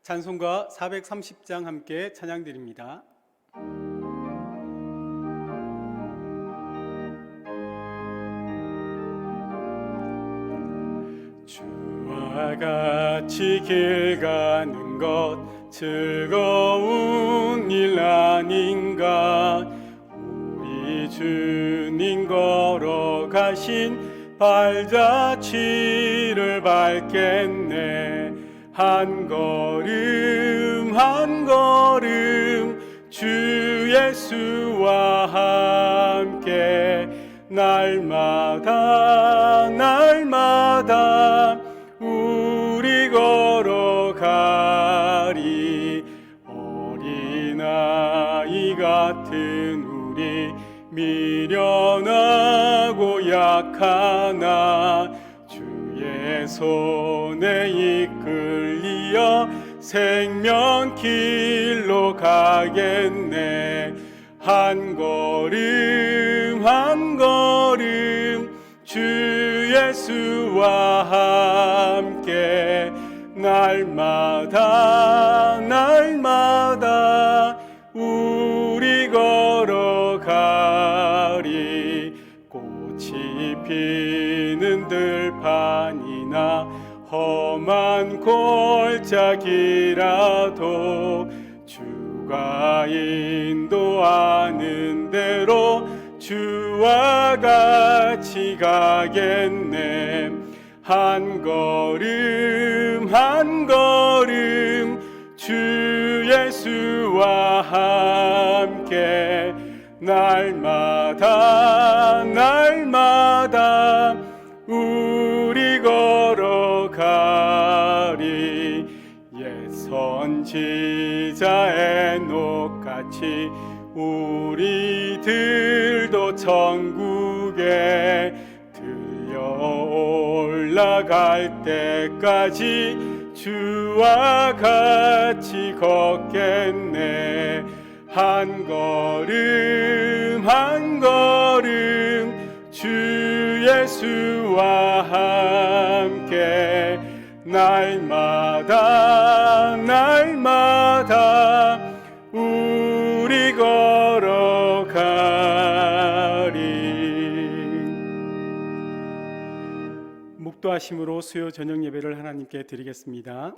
찬송가 430장 함께 찬양드립니다. 주와 같이 길 가는 것 즐거운 일 아닌가. 우리 주님 걸어가신 발자취를 밟겠네. 한 걸음 한 걸음 주 예수와 함께 날마다 날마다 우리 걸어가리. 어린아이 같은 우리 미련하고 약하나 주의 손에 이끌리어 생명길로 가겠네. 한 걸음 한 걸음 주 예수와 함께 날마다 날마다 우리 걸어가리. 꽃이 피는 들판이나 험한 골짜기라도 주가 인도하는 대로 주와 같이 가겠네. 한 걸음 한 걸음 주 예수와 함께 날마다 날마다 우리 걸어가리. 옛 선지자 에녹같이 우리들도 천국에 들려 올라갈 때까지 주와 같이 걷겠네. 한 걸음 한 걸음 주 예수와 함께 날마다 날마다 우리 걸어가리. 묵도하심으로 수요 저녁 예배를 하나님께 드리겠습니다.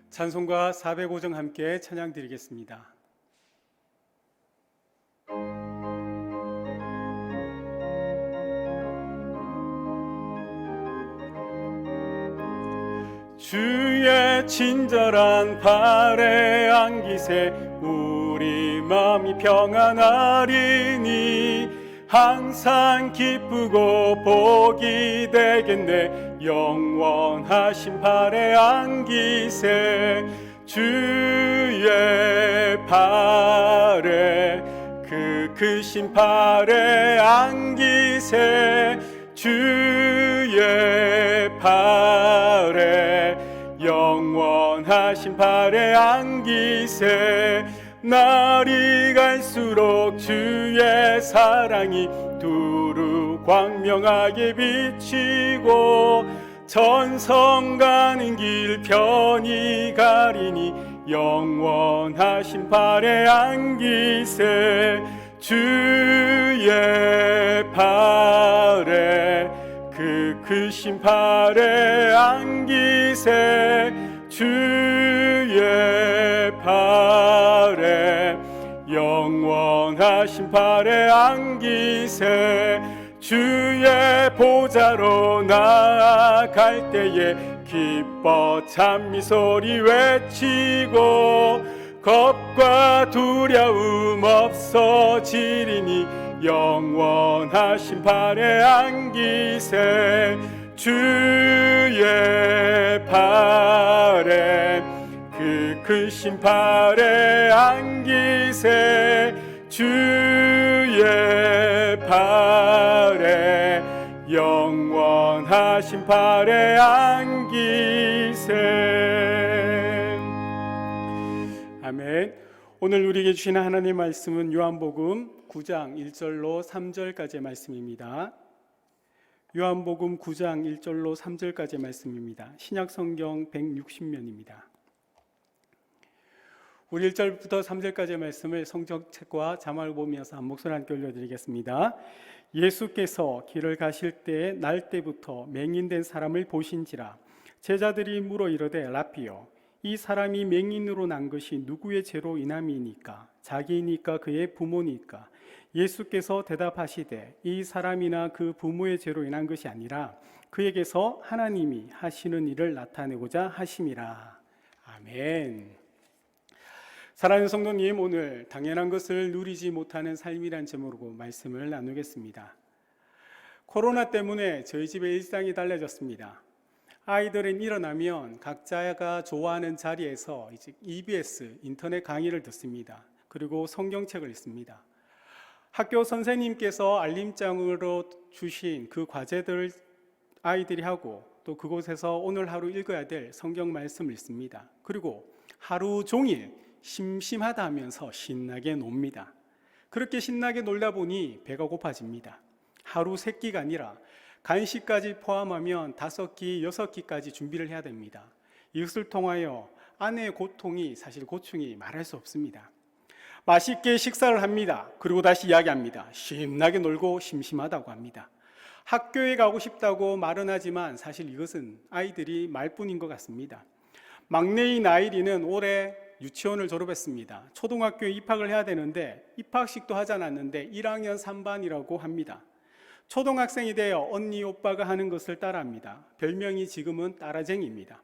찬송가 405장 함께 찬양드리겠습니다. 주의 친절한 발에 안기세 우리 마음이 평안하리니. 항상 기쁘고 복이 되겠네. 영원하신 발에 안기세 주의 발에 그 크신 발에 안기세 주의 발에 영원하신 발에 안기세. 날이 갈수록 주의 사랑이 두루 광명하게 비치고 전성 가는 길 편히 가리니. 영원하신 발에 안기세 주의 발에 그 크신 발에 안기세 주의 발에 영원하신 발에 안기세 주의 보좌로 나아갈 때에 기뻐 찬미 소리 외치고 겁과 두려움 없어지리니 영원하신 발에 안기세. 주의 발에 그 크신 발에 안기세. 주의 발에 영원하신 발에 안기세. 아멘. 오늘 우리에게 주시는 하나님의 말씀은 요한복음 9장 1절로 3절까지의 말씀입니다. 요한복음 9장 1절로 3절까지의 말씀입니다. 신약성경 160면입니다. 우리 1절부터 3절까지의 말씀을 성경책과 자막을 보면서 한 목소리 함께 올려드리겠습니다. 예수께서 길을 가실 때에 날 때부터 맹인된 사람을 보신지라. 제자들이 물어 이르되 라피여, 이 사람이 맹인으로 난 것이 누구의 죄로 인함이니까? 자기니까 그의 부모니까? 예수께서 대답하시되 이 사람이나 그 부모의 죄로 인한 것이 아니라 그에게서 하나님이 하시는 일을 나타내고자 하심이라. 아멘. 사랑하는 성도님, 오늘 당연한 것을 누리지 못하는 삶이란 제목으로 말씀을 나누겠습니다. 코로나 때문에 저희 집의 일상이 달라졌습니다. 아이들은 일어나면 각자가 좋아하는 자리에서 이제 EBS 인터넷 강의를 듣습니다. 그리고 성경책을 읽습니다. 학교 선생님께서 알림장으로 주신 그 과제들을 아이들이 하고 또 그곳에서 오늘 하루 읽어야 될 성경 말씀을 읽습니다. 그리고 하루 종일 심심하다 하면서 신나게 놉니다. 그렇게 신나게 놀다 보니 배가 고파집니다. 하루 3끼가 아니라 간식까지 포함하면 5끼, 6끼까지 준비를 해야 됩니다. 이것을 통하여 아내의 고통이 사실 고충이 말할 수 없습니다. 맛있게 식사를 합니다. 그리고 다시 이야기합니다. 신나게 놀고 심심하다고 합니다. 학교에 가고 싶다고 말은 하지만 사실 이것은 아이들이 말뿐인 것 같습니다. 막내인 아이리는 올해 유치원을 졸업했습니다. 초등학교에 입학을 해야 되는데 입학식도 하지 않았는데 1학년 3반이라고 합니다. 초등학생이 되어 언니 오빠가 하는 것을 따라합니다. 별명이 지금은 따라쟁이입니다.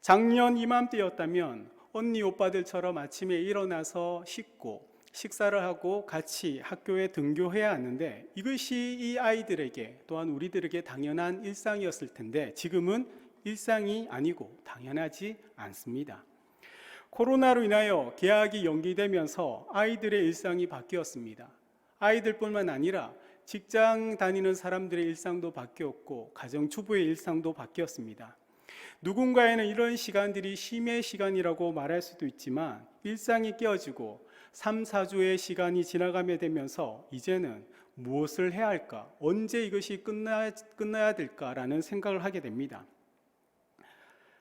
작년 이맘때였다면 언니 오빠들처럼 아침에 일어나서 씻고 식사를 하고 같이 학교에 등교해야 하는데 이것이 이 아이들에게 또한 우리들에게 당연한 일상이었을 텐데 지금은 일상이 아니고 당연하지 않습니다. 코로나로 인하여 개학이 연기되면서 아이들의 일상이 바뀌었습니다. 아이들뿐만 아니라 직장 다니는 사람들의 일상도 바뀌었고 가정주부의 일상도 바뀌었습니다. 누군가에는 이런 시간들이 쉼의 시간이라고 말할 수도 있지만 일상이 깨어지고 3, 4주의 시간이 지나가게 되면서 이제는 무엇을 해야 할까? 언제 이것이 끝나야 될까라는 생각을 하게 됩니다.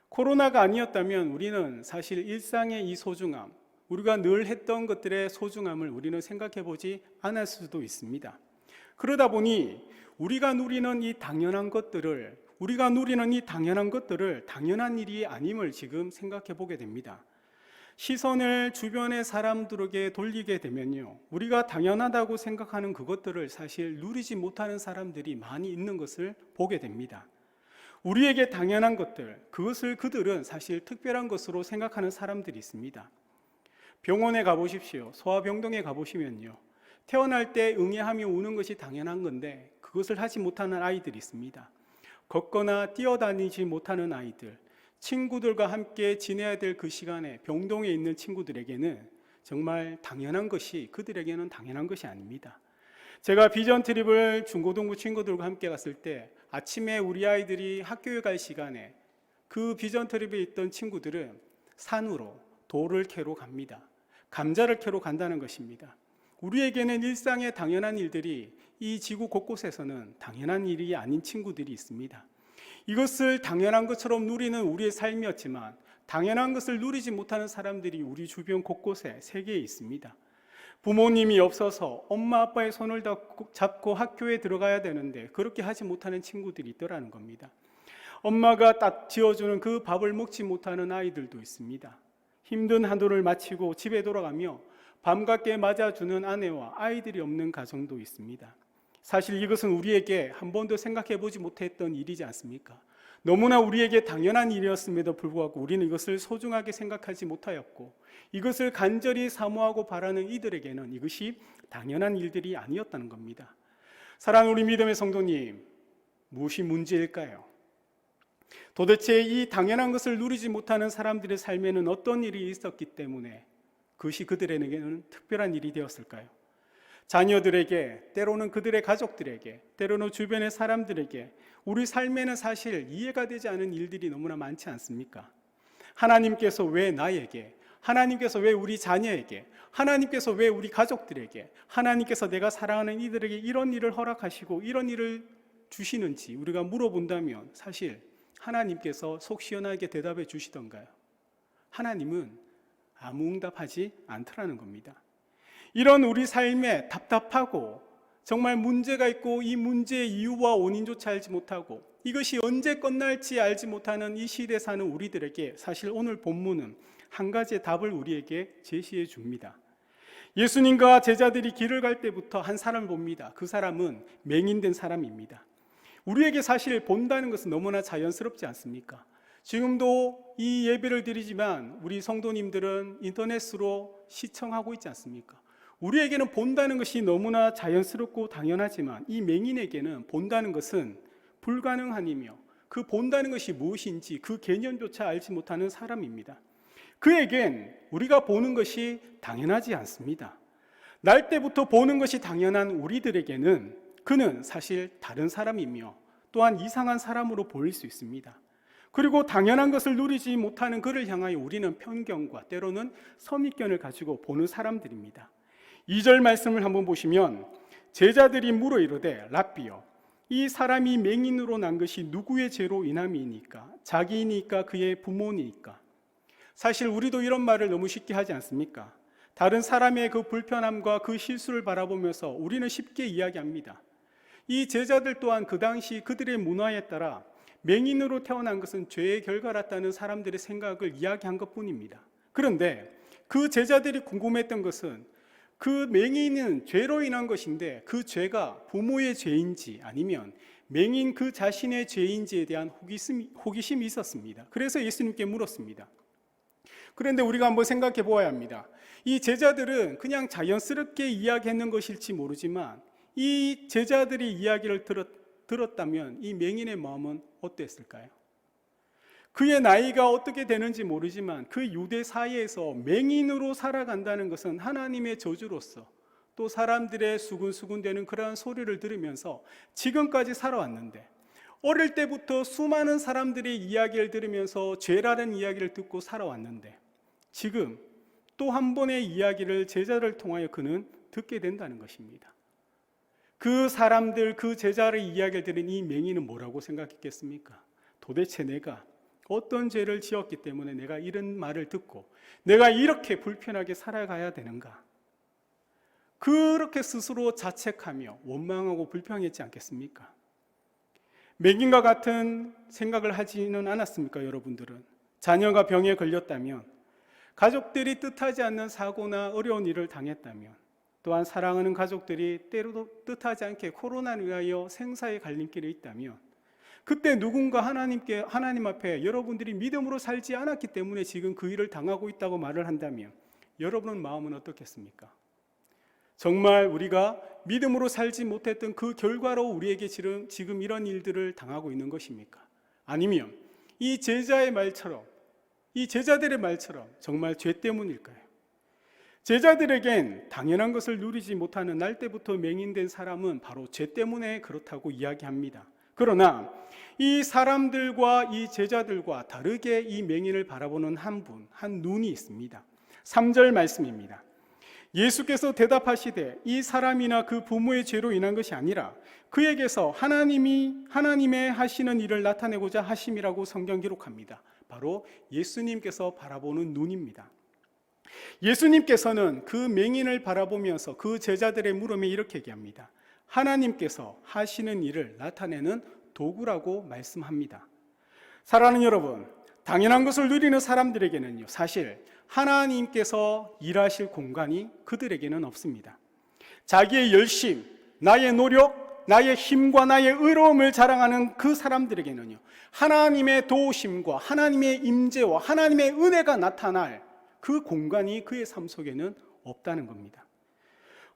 코로나가 아니었다면 우리는 사실 일상의 이 소중함, 우리가 늘 했던 것들의 소중함을 우리는 생각해 보지 않을 수도 있습니다. 그러다 보니 우리가 누리는 이 당연한 것들을 당연한 일이 아님을 지금 생각해 보게 됩니다. 시선을 주변의 사람들에게 돌리게 되면요, 우리가 당연하다고 생각하는 그것들을 사실 누리지 못하는 사람들이 많이 있는 것을 보게 됩니다. 우리에게 당연한 것들, 그것을 그들은 사실 특별한 것으로 생각하는 사람들이 있습니다. 병원에 가보십시오. 소아병동에 가보시면요, 태어날 때 응애하며 우는 것이 당연한 건데 그것을 하지 못하는 아이들이 있습니다. 걷거나 뛰어다니지 못하는 아이들, 친구들과 함께 지내야 될 그 시간에 병동에 있는 친구들에게는 정말 당연한 것이 그들에게는 당연한 것이 아닙니다. 제가 비전 트립을 중고등부 친구들과 함께 갔을 때 아침에 우리 아이들이 학교에 갈 시간에 그 비전 트립에 있던 친구들은 산으로 돌을 캐러 갑니다. 감자를 캐러 간다는 것입니다. 우리에게는 일상의 당연한 일들이 이 지구 곳곳에서는 당연한 일이 아닌 친구들이 있습니다. 이것을 당연한 것처럼 누리는 우리의 삶이었지만 당연한 것을 누리지 못하는 사람들이 우리 주변 곳곳에 세계에 있습니다. 부모님이 없어서 엄마 아빠의 손을 잡고 학교에 들어가야 되는데 그렇게 하지 못하는 친구들이 있더라는 겁니다. 엄마가 딱 지어주는 그 밥을 먹지 못하는 아이들도 있습니다. 힘든 한도를 마치고 집에 돌아가며 밤늦게 맞아주는 아내와 아이들이 없는 가정도 있습니다. 사실 이것은 우리에게 한 번도 생각해 보지 못했던 일이지 않습니까? 너무나 우리에게 당연한 일이었음에도 불구하고 우리는 이것을 소중하게 생각하지 못하였고, 이것을 간절히 사모하고 바라는 이들에게는 이것이 당연한 일들이 아니었다는 겁니다. 사랑하는 우리 믿음의 성도님, 무엇이 문제일까요? 도대체 이 당연한 것을 누리지 못하는 사람들의 삶에는 어떤 일이 있었기 때문에 그것이 그들에게는 특별한 일이 되었을까요? 자녀들에게, 때로는 그들의 가족들에게, 때로는 주변의 사람들에게 우리 삶에는 사실 이해가 되지 않은 일들이 너무나 많지 않습니까? 하나님께서 왜 나에게, 하나님께서 왜 우리 자녀에게, 하나님께서 왜 우리 가족들에게, 하나님께서 내가 사랑하는 이들에게 이런 일을 허락하시고 이런 일을 주시는지 우리가 물어본다면 사실 하나님께서 속 시원하게 대답해 주시던가요? 하나님은 아무 응답하지 않더라는 겁니다. 이런 우리 삶에 답답하고 정말 문제가 있고 이 문제의 이유와 원인조차 알지 못하고 이것이 언제 끝날지 알지 못하는 이 시대에 사는 우리들에게 사실 오늘 본문은 한 가지의 답을 우리에게 제시해 줍니다. 예수님과 제자들이 길을 갈 때부터 한 사람을 봅니다. 그 사람은 맹인된 사람입니다. 우리에게 사실 본다는 것은 너무나 자연스럽지 않습니까? 지금도 이 예배를 드리지만 우리 성도님들은 인터넷으로 시청하고 있지 않습니까? 우리에게는 본다는 것이 너무나 자연스럽고 당연하지만 이 맹인에게는 본다는 것은 불가능한 일이며 그 본다는 것이 무엇인지 그 개념조차 알지 못하는 사람입니다. 그에겐 우리가 보는 것이 당연하지 않습니다. 날 때부터 보는 것이 당연한 우리들에게는 그는 사실 다른 사람이며 또한 이상한 사람으로 보일 수 있습니다. 그리고 당연한 것을 누리지 못하는 그를 향하여 우리는 편견과 때로는 선입견을 가지고 보는 사람들입니다. 2절 말씀을 한번 보시면 제자들이 물어 이르되 랍비여 이 사람이 맹인으로 난 것이 누구의 죄로 인함이니까? 자기이니까 그의 부모니까? 사실 우리도 이런 말을 너무 쉽게 하지 않습니까? 다른 사람의 그 불편함과 그 실수를 바라보면서 우리는 쉽게 이야기합니다. 이 제자들 또한 그 당시 그들의 문화에 따라 맹인으로 태어난 것은 죄의 결과랐다는 사람들의 생각을 이야기한 것뿐입니다. 그런데 그 제자들이 궁금했던 것은 그 맹인은 죄로 인한 것인데 그 죄가 부모의 죄인지 아니면 맹인 그 자신의 죄인지에 대한 호기심이 있었습니다. 그래서 예수님께 물었습니다. 그런데 우리가 한번 생각해 보아야 합니다. 이 제자들은 그냥 자연스럽게 이야기했는 것일지 모르지만 이 제자들이 이야기를 들었다면 이 맹인의 마음은 어땠을까요? 그의 나이가 어떻게 되는지 모르지만 그 유대 사회에서 맹인으로 살아간다는 것은 하나님의 저주로서 또 사람들의 수군수군대는 그러한 소리를 들으면서 지금까지 살아왔는데 어릴 때부터 수많은 사람들의 이야기를 들으면서 죄라는 이야기를 듣고 살아왔는데 지금 또 한 번의 이야기를 제자를 통하여 그는 듣게 된다는 것입니다. 그 사람들, 그 제자의 이야기를 들은 이 맹인은 뭐라고 생각했겠습니까? 도대체 내가 어떤 죄를 지었기 때문에 내가 이런 말을 듣고 내가 이렇게 불편하게 살아가야 되는가? 그렇게 스스로 자책하며 원망하고 불평했지 않겠습니까? 맹인과 같은 생각을 하지는 않았습니까? 여러분들은 자녀가 병에 걸렸다면, 가족들이 뜻하지 않는 사고나 어려운 일을 당했다면, 또한 사랑하는 가족들이 때로도 뜻하지 않게 코로나를 위하여 생사의 갈림길에 있다면 그때 누군가 하나님 앞에 여러분들이 믿음으로 살지 않았기 때문에 지금 그 일을 당하고 있다고 말을 한다면 여러분의 마음은 어떻겠습니까? 정말 우리가 믿음으로 살지 못했던 그 결과로 우리에게 지금 이런 일들을 당하고 있는 것입니까? 아니면 이 제자의 말처럼, 이 제자들의 말처럼 정말 죄 때문일까요? 제자들에겐 당연한 것을 누리지 못하는 날 때부터 맹인된 사람은 바로 죄 때문에 그렇다고 이야기합니다. 그러나 이 사람들과 이 제자들과 다르게 이 맹인을 바라보는 한 눈이 있습니다. 3절 말씀입니다. 예수께서 대답하시되 이 사람이나 그 부모의 죄로 인한 것이 아니라 그에게서 하나님의 하시는 일을 나타내고자 하심이라고 성경 기록합니다. 바로 예수님께서 바라보는 눈입니다. 예수님께서는 그 맹인을 바라보면서 그 제자들의 물음에 이렇게 얘기합니다. 하나님께서 하시는 일을 나타내는 도구라고 말씀합니다. 사랑하는 여러분, 당연한 것을 누리는 사람들에게는요, 사실 하나님께서 일하실 공간이 그들에게는 없습니다. 자기의 열심, 나의 노력, 나의 힘과 나의 의로움을 자랑하는 그 사람들에게는요, 하나님의 도우심과 하나님의 임재와 하나님의 은혜가 나타날 그 공간이 그의 삶 속에는 없다는 겁니다.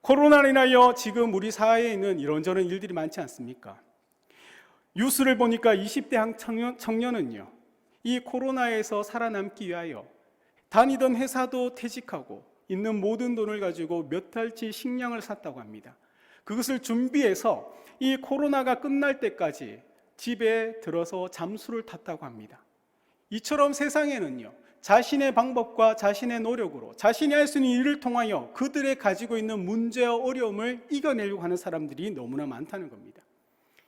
코로나로 인하여 지금 우리 사회에 있는 이런저런 일들이 많지 않습니까? 뉴스를 보니까 20대 청년은요, 이 코로나에서 살아남기 위하여 다니던 회사도 퇴직하고 있는 모든 돈을 가지고 몇 달치 식량을 샀다고 합니다. 그것을 준비해서 이 코로나가 끝날 때까지 집에 들어서 잠수를 탔다고 합니다. 이처럼 세상에는요, 자신의 방법과 자신의 노력으로 자신이 할 수 있는 일을 통하여 그들의 가지고 있는 문제와 어려움을 이겨내려고 하는 사람들이 너무나 많다는 겁니다.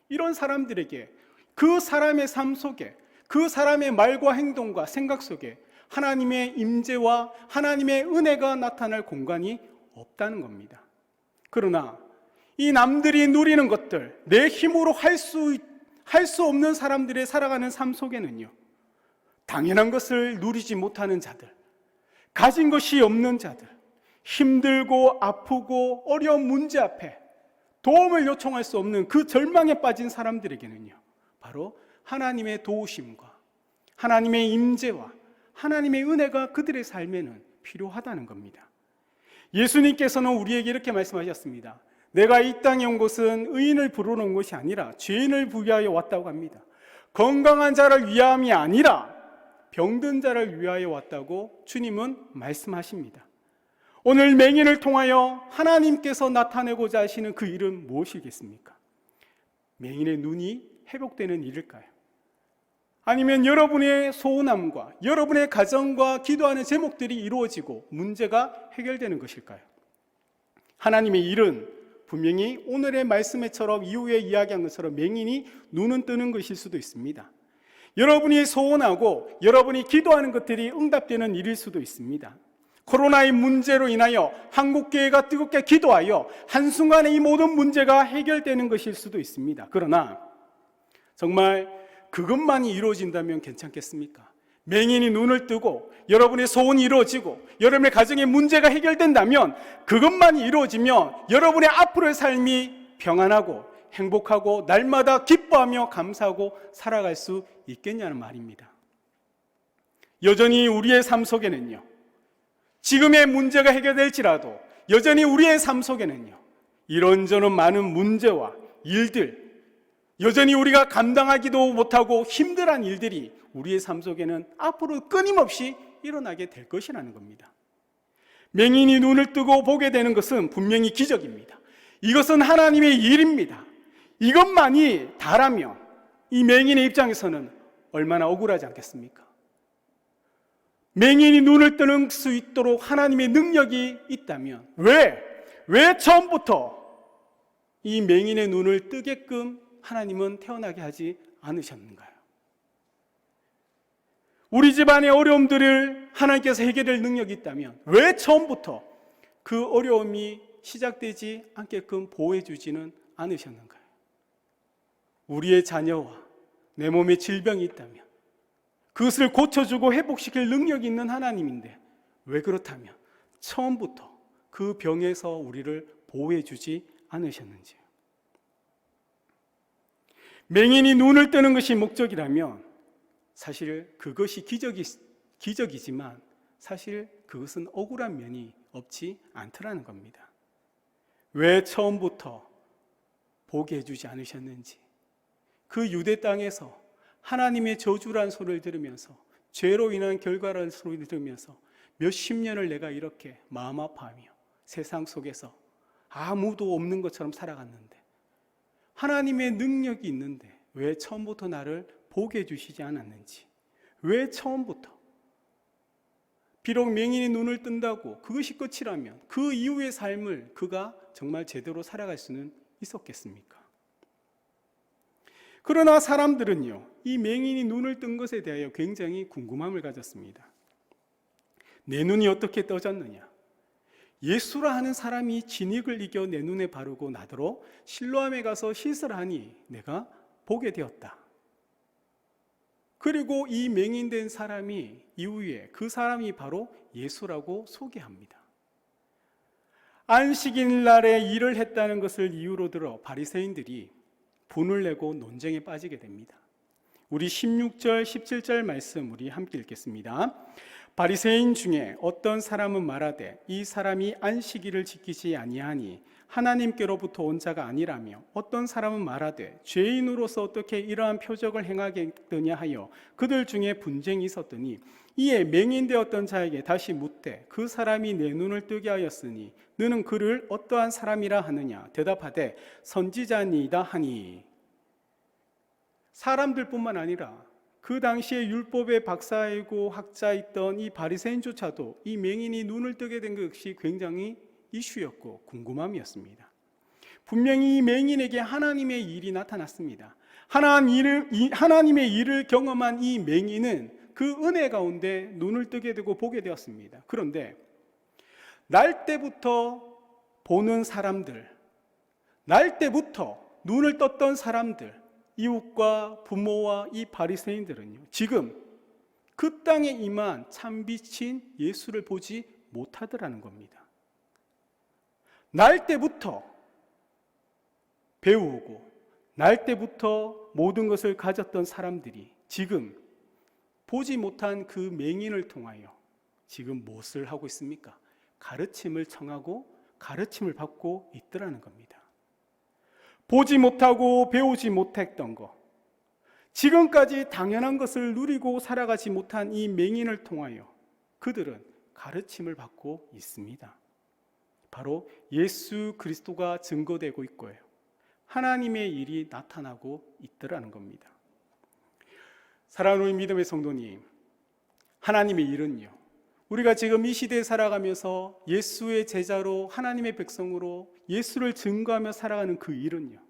이런 사람들에게 그 사람의 삶 속에, 그 사람의 말과 행동과 생각 속에 하나님의 임재와 하나님의 은혜가 나타날 공간이 없다는 겁니다. 그러나 이 남들이 누리는 것들, 내 힘으로 할 수 없는 사람들의 살아가는 삶 속에는요, 당연한 것을 누리지 못하는 자들, 가진 것이 없는 자들, 힘들고 아프고 어려운 문제 앞에 도움을 요청할 수 없는 그 절망에 빠진 사람들에게는요, 바로 하나님의 도우심과 하나님의 임재와 하나님의 은혜가 그들의 삶에는 필요하다는 겁니다. 예수님께서는 우리에게 이렇게 말씀하셨습니다. 내가 이 땅에 온 것은 의인을 부르러 온 것이 아니라 죄인을 위하여 왔다고 합니다. 건강한 자를 위함이 아니라 병든 자를 위하여 왔다고 주님은 말씀하십니다. 오늘 맹인을 통하여 하나님께서 나타내고자 하시는 그 일은 무엇이겠습니까? 맹인의 눈이 회복되는 일일까요? 아니면 여러분의 소원함과 여러분의 가정과 기도하는 제목들이 이루어지고 문제가 해결되는 것일까요? 하나님의 일은 분명히 오늘의 말씀에처럼 이후에 이야기한 것처럼 맹인이 눈은 뜨는 것일 수도 있습니다. 여러분이 소원하고 여러분이 기도하는 것들이 응답되는 일일 수도 있습니다. 코로나의 문제로 인하여 한국교회가 뜨겁게 기도하여 한순간에 이 모든 문제가 해결되는 것일 수도 있습니다. 그러나 정말 그것만이 이루어진다면 괜찮겠습니까? 맹인이 눈을 뜨고 여러분의 소원이 이루어지고 여러분의 가정의 문제가 해결된다면, 그것만이 이루어지면 여러분의 앞으로의 삶이 평안하고 행복하고 날마다 기뻐하며 감사하고 살아갈 수 있겠냐는 말입니다. 여전히 우리의 삶 속에는요, 지금의 문제가 해결될지라도 여전히 우리의 삶 속에는요, 이런저런 많은 문제와 일들, 여전히 우리가 감당하기도 못하고 힘들한 일들이 우리의 삶 속에는 앞으로 끊임없이 일어나게 될 것이라는 겁니다. 맹인이 눈을 뜨고 보게 되는 것은 분명히 기적입니다. 이것은 하나님의 일입니다. 이것만이 다라면 이 맹인의 입장에서는 얼마나 억울하지 않겠습니까? 맹인이 눈을 뜨는 수 있도록 하나님의 능력이 있다면 왜 처음부터 이 맹인의 눈을 뜨게끔 하나님은 태어나게 하지 않으셨는가요? 우리 집안의 어려움들을 하나님께서 해결할 능력이 있다면 왜 처음부터 그 어려움이 시작되지 않게끔 보호해 주지는 않으셨는가요? 우리의 자녀와 내 몸에 질병이 있다면 그것을 고쳐주고 회복시킬 능력이 있는 하나님인데 왜 그렇다면 처음부터 그 병에서 우리를 보호해 주지 않으셨는지요? 맹인이 눈을 뜨는 것이 목적이라면 사실 그것이 기적이지만 사실 그것은 억울한 면이 없지 않더라는 겁니다. 왜 처음부터 보게 해주지 않으셨는지, 그 유대 땅에서 하나님의 저주란 소리를 들으면서 죄로 인한 결과라는 소리를 들으면서 몇십 년을 내가 이렇게 마음 아파하며 세상 속에서 아무도 없는 것처럼 살아갔는데 하나님의 능력이 있는데 왜 처음부터 나를 보게 해주시지 않았는지, 왜 처음부터, 비록 맹인이 눈을 뜬다고 그것이 끝이라면 그 이후의 삶을 그가 정말 제대로 살아갈 수는 있었겠습니까? 그러나 사람들은요, 이 맹인이 눈을 뜬 것에 대하여 굉장히 궁금함을 가졌습니다. 내 눈이 어떻게 떠졌느냐? 예수라 하는 사람이 진익을 이겨 내 눈에 바르고 나더러 실로암에 가서 씻으라 하니 내가 보게 되었다. 그리고 이 맹인된 사람이 이후에 그 사람이 바로 예수라고 소개합니다. 안식일 날에 일을 했다는 것을 이유로 들어 바리새인들이 분을 내고 논쟁에 빠지게 됩니다. 우리 16절, 17절 말씀 우리 함께 읽겠습니다. 바리새인 중에 어떤 사람은 말하되 이 사람이 안식일을 지키지 아니하니 하나님께로부터 온 자가 아니라며, 어떤 사람은 말하되 죄인으로서 어떻게 이러한 표적을 행하겠느냐 하여 그들 중에 분쟁이 있었더니, 이에 맹인되었던 자에게 다시 묻되 그 사람이 내 눈을 뜨게 하였으니 너는 그를 어떠한 사람이라 하느냐? 대답하되 선지자니이다 하니. 사람들뿐만 아니라 그 당시에 율법의 박사이고 학자였던 이 바리새인조차도 이 맹인이 눈을 뜨게 된 것이 굉장히 이슈였고 궁금함이었습니다. 분명히 이 맹인에게 하나님의 일이 나타났습니다. 하나님의 일을 경험한 이 맹인은 그 은혜 가운데 눈을 뜨게 되고 보게 되었습니다. 그런데 날 때부터 보는 사람들, 날 때부터 눈을 떴던 사람들, 이웃과 부모와 이 바리새인들은요, 지금 그 땅에 임한 참빛인 예수를 보지 못하더라는 겁니다. 날 때부터 배우고 날 때부터 모든 것을 가졌던 사람들이 지금 보지 못한 그 맹인을 통하여 지금 무엇을 하고 있습니까? 가르침을 청하고 가르침을 받고 있더라는 겁니다. 보지 못하고 배우지 못했던 것, 지금까지 당연한 것을 누리고 살아가지 못한 이 맹인을 통하여 그들은 가르침을 받고 있습니다. 바로 예수 그리스도가 증거되고 있고요, 하나님의 일이 나타나고 있더라는 겁니다. 사랑하는 믿음의 성도님, 하나님의 일은요, 우리가 지금 이 시대에 살아가면서 예수의 제자로 하나님의 백성으로 예수를 증거하며 살아가는 그 일은요,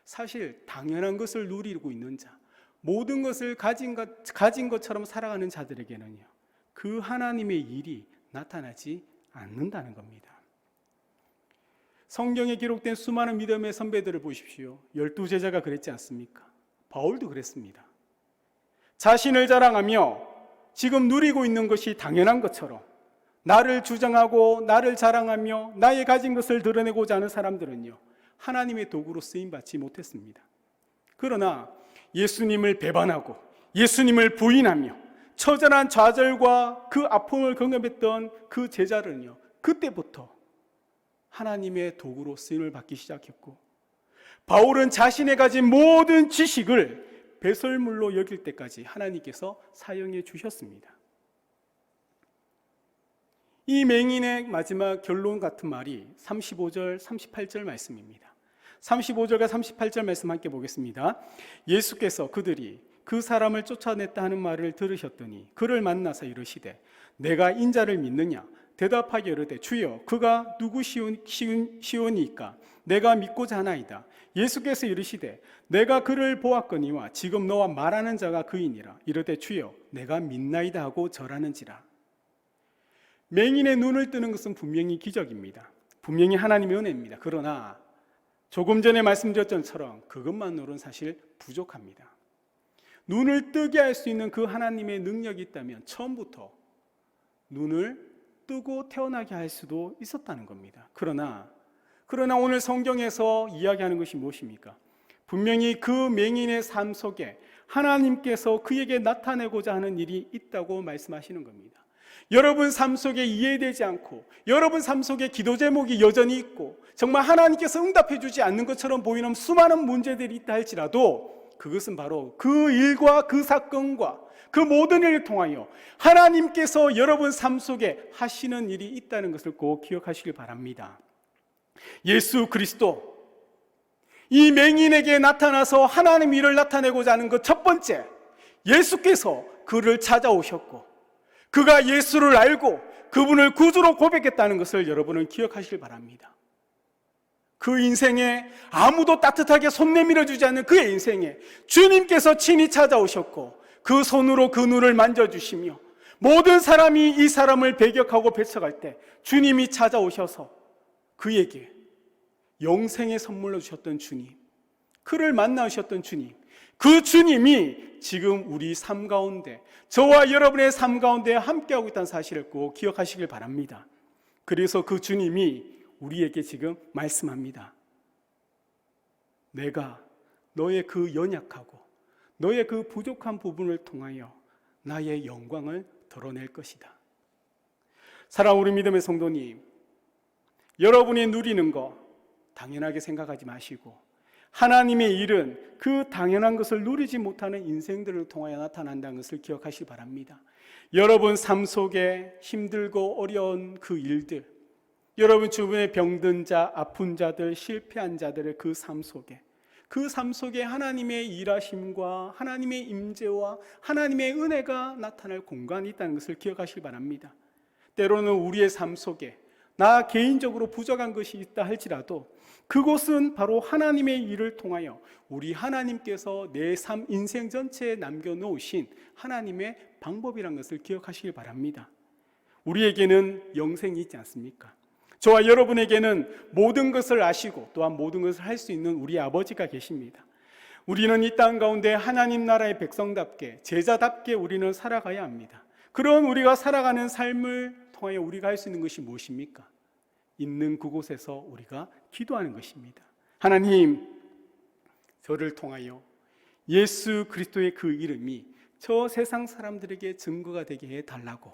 사실 당연한 것을 누리고 있는 자, 모든 것을 가진 것처럼 살아가는 자들에게는요, 그 하나님의 일이 나타나지 않는다는 겁니다. 성경에 기록된 수많은 믿음의 선배들을 보십시오. 12제자가 그랬지 않습니까? 바울도 그랬습니다. 자신을 자랑하며 지금 누리고 있는 것이 당연한 것처럼 나를 주장하고 나를 자랑하며 나의 가진 것을 드러내고자 하는 사람들은요, 하나님의 도구로 쓰임받지 못했습니다. 그러나 예수님을 배반하고 예수님을 부인하며 처절한 좌절과 그 아픔을 경험했던 그 제자들은요, 그때부터 하나님의 도구로 쓰임을 받기 시작했고, 바울은 자신의 가진 모든 지식을 배설물로 여길 때까지 하나님께서 사용해 주셨습니다. 이 맹인의 마지막 결론 같은 말이 35절, 38절 말씀입니다. 35절과 38절 말씀 함께 보겠습니다. 예수께서 그들이 그 사람을 쫓아냈다 하는 말을 들으셨더니 그를 만나서 이르시되 내가 인자를 믿느냐? 대답하게 이르되 주여 그가 누구시오니까 내가 믿고자 하나이다. 예수께서 이르시되 내가 그를 보았거니와 지금 너와 말하는 자가 그이니라. 이르되 주여 내가 믿나이다 하고 절하는지라. 맹인의 눈을 뜨는 것은 분명히 기적입니다. 분명히 하나님의 은혜입니다. 그러나 조금 전에 말씀드렸던 것처럼 그것만으로는 사실 부족합니다. 눈을 뜨게 할 수 있는 그 하나님의 능력이 있다면 처음부터 눈을 뜨고 태어나게 할 수도 있었다는 겁니다. 그러나 오늘 성경에서 이야기하는 것이 무엇입니까? 분명히 그 맹인의 삶 속에 하나님께서 그에게 나타내고자 하는 일이 있다고 말씀하시는 겁니다. 여러분 삶 속에 이해되지 않고 여러분 삶 속에 기도 제목이 여전히 있고 정말 하나님께서 응답해 주지 않는 것처럼 보이는 수많은 문제들이 있다 할지라도 그것은 바로 그 일과 그 사건과 그 모든 일을 통하여 하나님께서 여러분 삶 속에 하시는 일이 있다는 것을 꼭 기억하시길 바랍니다. 예수 그리스도, 이 맹인에게 나타나서 하나님 일을 나타내고자 하는 것 첫 번째, 예수께서 그를 찾아오셨고 그가 예수를 알고 그분을 구주로 고백했다는 것을 여러분은 기억하시길 바랍니다. 그 인생에 아무도 따뜻하게 손 내밀어 주지 않는 그의 인생에 주님께서 친히 찾아오셨고 그 손으로 그 눈을 만져주시며 모든 사람이 이 사람을 배격하고 배척할 때 주님이 찾아오셔서 그에게 영생의 선물로 주셨던 주님, 그를 만나셨던 주님, 그 주님이 지금 우리 삶 가운데, 저와 여러분의 삶 가운데 함께하고 있다는 사실을 꼭 기억하시길 바랍니다. 그래서 그 주님이 우리에게 지금 말씀합니다. 내가 너의 그 연약하고 너의 그 부족한 부분을 통하여 나의 영광을 드러낼 것이다. 사랑하는 우리 믿음의 성도님, 여러분이 누리는 거 당연하게 생각하지 마시고 하나님의 일은 그 당연한 것을 누리지 못하는 인생들을 통하여 나타난다는 것을 기억하시기 바랍니다. 여러분 삶 속에 힘들고 어려운 그 일들, 여러분 주변에 병든 자, 아픈 자들, 실패한 자들의 그 삶 속에 하나님의 일하심과 하나님의 임재와 하나님의 은혜가 나타날 공간이 있다는 것을 기억하시기 바랍니다. 때로는 우리의 삶 속에 나 개인적으로 부족한 것이 있다 할지라도 그곳은 바로 하나님의 일을 통하여 우리 하나님께서 내 삶 인생 전체에 남겨놓으신 하나님의 방법이라는 것을 기억하시길 바랍니다. 우리에게는 영생이 있지 않습니까? 저와 여러분에게는 모든 것을 아시고 또한 모든 것을 할 수 있는 우리 아버지가 계십니다. 우리는 이 땅 가운데 하나님 나라의 백성답게 제자답게 우리는 살아가야 합니다. 그런 우리가 살아가는 삶을 통하여 우리가 할 수 있는 것이 무엇입니까? 있는 그곳에서 우리가 기도하는 것입니다. 하나님, 저를 통하여 예수 그리스도의 그 이름이 저 세상 사람들에게 증거가 되게 해달라고,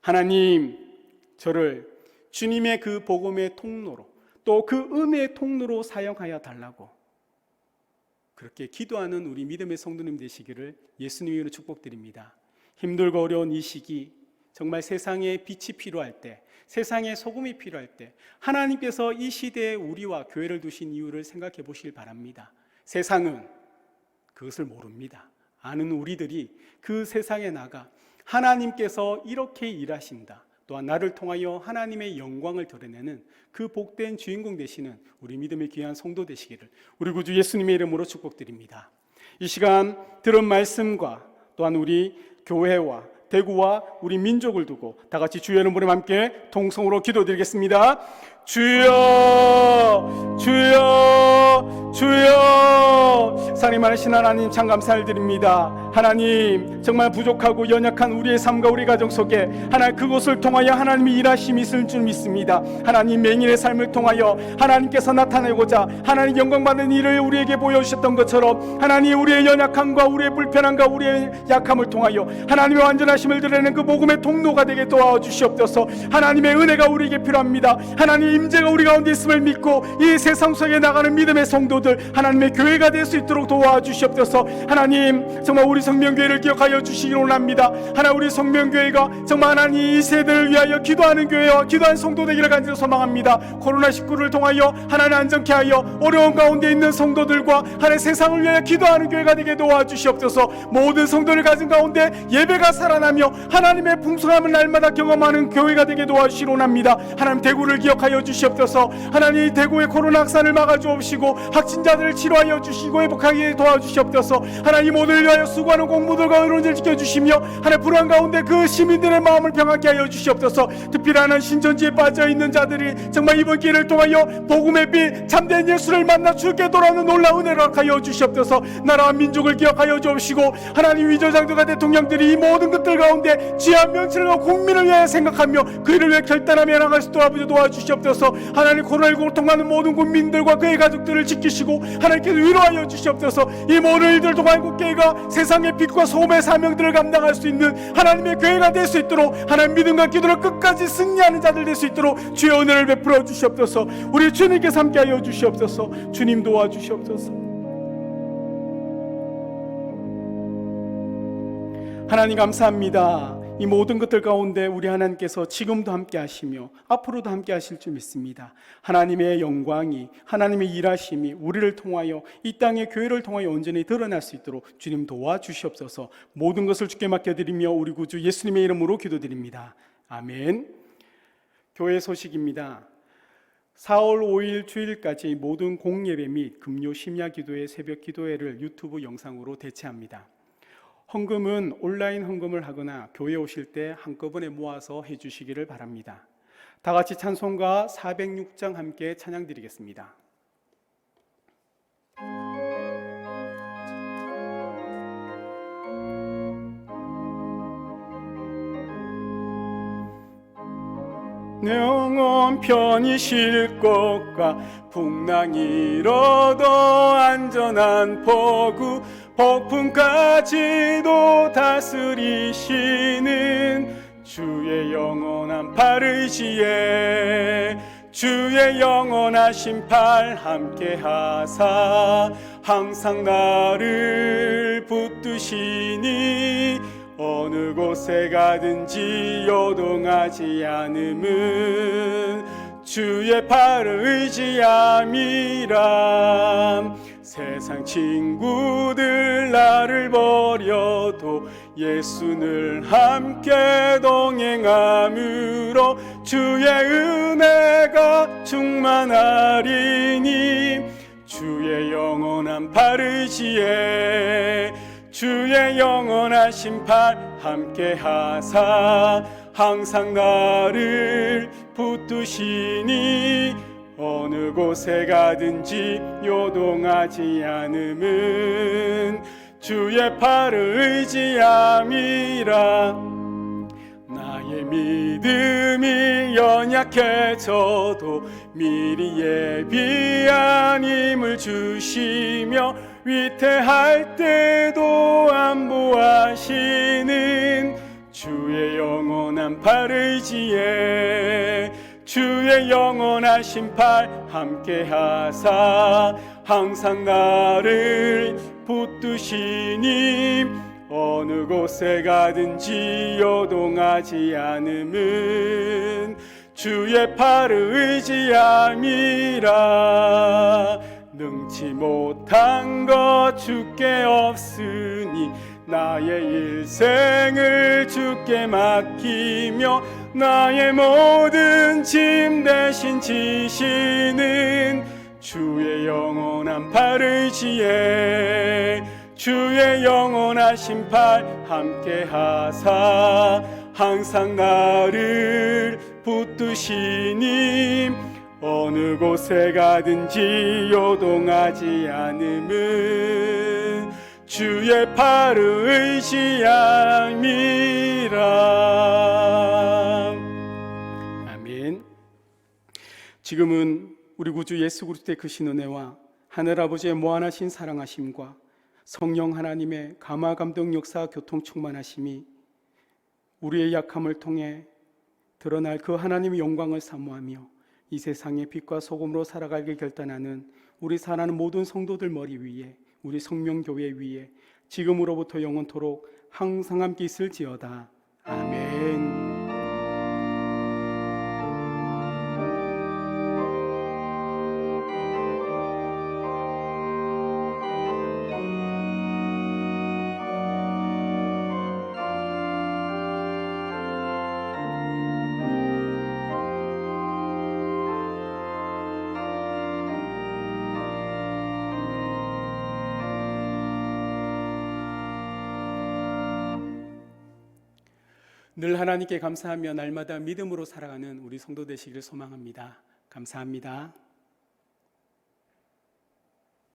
하나님, 저를 주님의 그 복음의 통로로 또 그 은혜의 통로로 사용하여 달라고 그렇게 기도하는 우리 믿음의 성도님 되시기를 예수님 이름으로 축복드립니다. 힘들고 어려운 이 시기, 정말 세상에 빛이 필요할 때, 세상에 소금이 필요할 때 하나님께서 이 시대에 우리와 교회를 두신 이유를 생각해 보시길 바랍니다. 세상은 그것을 모릅니다. 아는 우리들이 그 세상에 나가 하나님께서 이렇게 일하신다, 또한 나를 통하여 하나님의 영광을 드러내는 그 복된 주인공 되시는 우리 믿음의 귀한 성도 되시기를 우리 구주 예수님의 이름으로 축복드립니다. 이 시간 들은 말씀과 또한 우리 교회와 대구와 우리 민족을 두고 다 같이 주여 이름으로 함께 통성으로 기도드리겠습니다. 주여, 주여, 주여. 살인하신 하나님 참 감사를 드립니다. 하나님, 정말 부족하고 연약한 우리의 삶과 우리 가정 속에 하나님 그곳을 통하여 하나님의 일하심이 있을 줄 믿습니다. 하나님, 맹인의 삶을 통하여 하나님께서 나타내고자 하나님 영광받는 일을 우리에게 보여주셨던 것처럼 하나님, 우리의 연약함과 우리의 불편함과 우리의 약함을 통하여 하나님의 완전하심을 드러내는 그 복음의 통로가 되게 도와주시옵소서. 하나님의 은혜가 우리에게 필요합니다. 하나님의 임재가 우리 가운데 있음을 믿고 이 세상 속에 나가는 믿음의 성도들, 하나님의 교회가 될 수 있도록 도와주시옵소서. 하나님, 정말 우리 성명교회를 기억하여 주시기를 원합니다. 하나님, 우리 성명교회가 정말 하나님 이 세대를 위하여 기도하는 교회와 기도하는 성도 되기를 간절히 소망합니다. 코로나19를 통하여 하나님 안전케 하여 어려운 가운데 있는 성도들과 하나님 세상을 위하여 기도하는 교회가 되게 도와주시옵소서. 모든 성도를 가진 가운데 예배가 살아나며 하나님의 풍성함을 날마다 경험하는 교회가 되게 도와주시기를 원합니다. 하나님, 대구를 기억하여 주시옵소서. 하나님, 대구의 코로나 확산을 막아주옵시고 확진자들을 치료하여 주시고 회복하게 도와주시옵소서. 하나님, 모두를 위하여 수고하는 공무들과 의료인들 지켜주시며 하나님 불안 가운데 그 시민들의 마음을 평안케 하여 주시옵소서. 특별한 신천지에 빠져있는 자들이 정말 이번 기회를 통하여 복음의 빛 참된 예수를 만나 주께 돌아오는 놀라운 은혜를 하여 주시옵소서. 나라와 민족을 기억하여 주옵시고 하나님, 위조장들과 대통령들이 이 모든 것들 가운데 지한 명치를 국민을 위하여 생각하며 그 일을 위해 결단하며 나갈 수 있도록 아버지 도와주시옵소서. 하나님, 코로나19로 통하는 모든 국민들과 그의 가족들을 지키시고 하나님께서 위로하여 주시옵소서. 이 모든 일들 통한 한국교회가 세상의 빛과 소금의 사명들을 감당할 수 있는 하나님의 교회가 될 수 있도록 하나님 믿음과 기도로 끝까지 승리하는 자들 될 수 있도록 주의 은혜를 베풀어 주시옵소서. 우리 주님께서 함께하여 주시옵소서. 주님 도와주시옵소서. 하나님 감사합니다. 이 모든 것들 가운데 우리 하나님께서 지금도 함께 하시며 앞으로도 함께 하실 줄 믿습니다. 하나님의 영광이, 하나님의 일하심이 우리를 통하여 이 땅의 교회를 통하여 온전히 드러날 수 있도록 주님 도와주시옵소서. 모든 것을 주께 맡겨드리며 우리 구주 예수님의 이름으로 기도드립니다. 아멘. 교회 소식입니다. 4월 5일 주일까지 모든 공예배 및 금요 심야 기도회, 새벽 기도회를 유튜브 영상으로 대체합니다. 헌금은 온라인 헌금을 하거나 교회 오실 때 한꺼번에 모아서 해주시기를 바랍니다. 다 같이 찬송가 406장 함께 찬양 드리겠습니다. 내 영혼 편히 쉴 곳과 풍랑이로도 안전한 포구 폭풍까지도 다스리시는 주의 영원한 팔 의지에 주의 영원하신 팔 함께 하사 항상 나를 붙드시니 어느 곳에 가든지 요동하지 않음은 주의 팔을 의지함이라. 세상 친구들 나를 버려도 예수 늘 함께 동행함으로 주의 은혜가 충만하리니 주의 영원한 팔 의지에 주의 영원하신 팔 함께 하사 항상 나를 붙드시니 어느 곳에 가든지 요동하지 않음은 주의 팔을 의지함이라. 나의 믿음이 연약해져도 미리 예비한 힘을 주시며 위태할 때도 안보하시는 주의 영원한 팔 의지에 주의 영원하신 팔 함께 하사 항상 나를 붙드시니 어느 곳에 가든지 요동하지 않음은 주의 팔을 의지함이라. 능치 못한 것 주께 없으니 나의 일생을 주께 맡기며 나의 모든 짐 대신 지시는 주의 영원한 팔 의지에 주의 영원하신 팔 함께 하사 항상 나를 붙드시니 어느 곳에 가든지 요동하지 않음은 주의 팔을 의지함이라. 아멘. 지금은 우리 구주 예수 그리스도의 크신 은혜와 하늘아버지의 무한하신 사랑하심과 성령 하나님의 감화 감동 역사 교통 충만하심이 우리의 약함을 통해 드러날 그 하나님의 영광을 사모하며 이 세상의 빛과 소금으로 살아가길 결단하는 우리 사랑하는 모든 성도들 머리 위에 우리 성명교회 위에 지금으로부터 영원토록 항상 함께 있을지어다. 아멘. 늘 하나님께 감사하며 날마다 믿음으로 살아가는 우리 성도 되시기를 소망합니다. 감사합니다.